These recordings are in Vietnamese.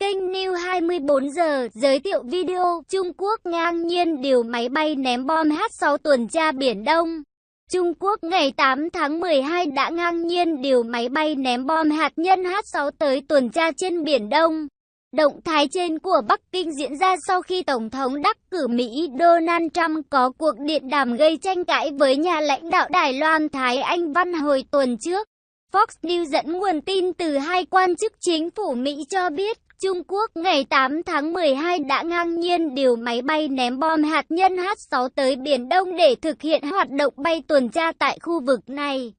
Kênh News 24 giờ giới thiệu video Trung Quốc ngang nhiên điều máy bay ném bom H-6 tuần tra Biển Đông. Trung Quốc ngày 8 tháng 12 đã ngang nhiên điều máy bay ném bom hạt nhân H-6 tới tuần tra trên Biển Đông. Động thái trên của Bắc Kinh diễn ra sau khi Tổng thống đắc cử Mỹ Donald Trump có cuộc điện đàm gây tranh cãi với nhà lãnh đạo Đài Loan Thái Anh Văn hồi tuần trước. Fox News dẫn nguồn tin từ hai quan chức chính phủ Mỹ cho biết, Trung Quốc ngày 8 tháng 12 đã ngang nhiên điều máy bay ném bom hạt nhân H-6 tới Biển Đông để thực hiện hoạt động bay tuần tra tại khu vực này.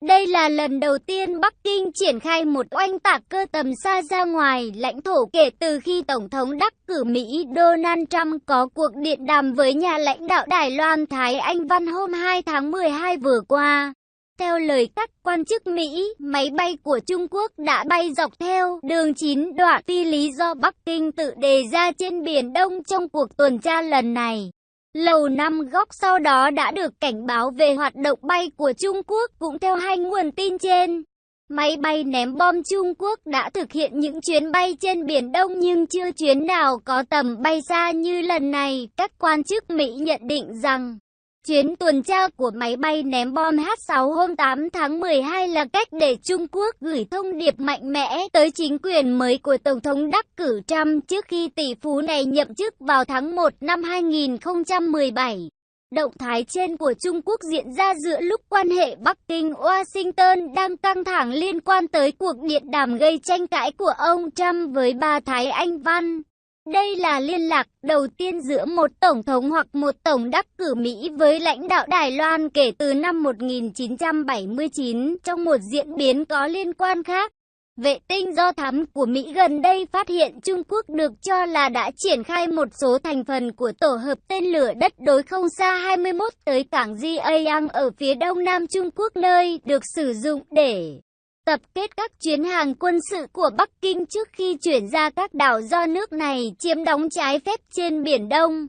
Đây là lần đầu tiên Bắc Kinh triển khai một oanh tạc cơ tầm xa ra ngoài lãnh thổ kể từ khi Tổng thống đắc cử Mỹ Donald Trump có cuộc điện đàm với nhà lãnh đạo Đài Loan Thái Anh Văn hôm 2 tháng 12 vừa qua. Theo lời các quan chức Mỹ, máy bay của Trung Quốc đã bay dọc theo đường 9 đoạn phi lý do Bắc Kinh tự đề ra trên Biển Đông trong cuộc tuần tra lần này. Lầu Năm Góc sau đó đã được cảnh báo về hoạt động bay của Trung Quốc cũng theo hai nguồn tin trên. Máy bay ném bom Trung Quốc đã thực hiện những chuyến bay trên Biển Đông nhưng chưa chuyến nào có tầm bay xa như lần này. Các quan chức Mỹ nhận định rằng chuyến tuần tra của máy bay ném bom H-6 hôm 8 tháng 12 là cách để Trung Quốc gửi thông điệp mạnh mẽ tới chính quyền mới của Tổng thống đắc cử Trump trước khi tỷ phú này nhậm chức vào tháng 1 năm 2017. Động thái trên của Trung Quốc diễn ra giữa lúc quan hệ Bắc Kinh-Washington đang căng thẳng liên quan tới cuộc điện đàm gây tranh cãi của ông Trump với bà Thái Anh Văn. Đây là liên lạc đầu tiên giữa một tổng thống hoặc một tổng đắc cử Mỹ với lãnh đạo Đài Loan kể từ năm 1979 trong một diễn biến có liên quan khác. Vệ tinh do thám của Mỹ gần đây phát hiện Trung Quốc được cho là đã triển khai một số thành phần của tổ hợp tên lửa đất đối không xa 21 tới cảng Jiayang ở phía đông nam Trung Quốc nơi được sử dụng để tập kết các chuyến hàng quân sự của Bắc Kinh trước khi chuyển ra các đảo do nước này chiếm đóng trái phép trên Biển Đông.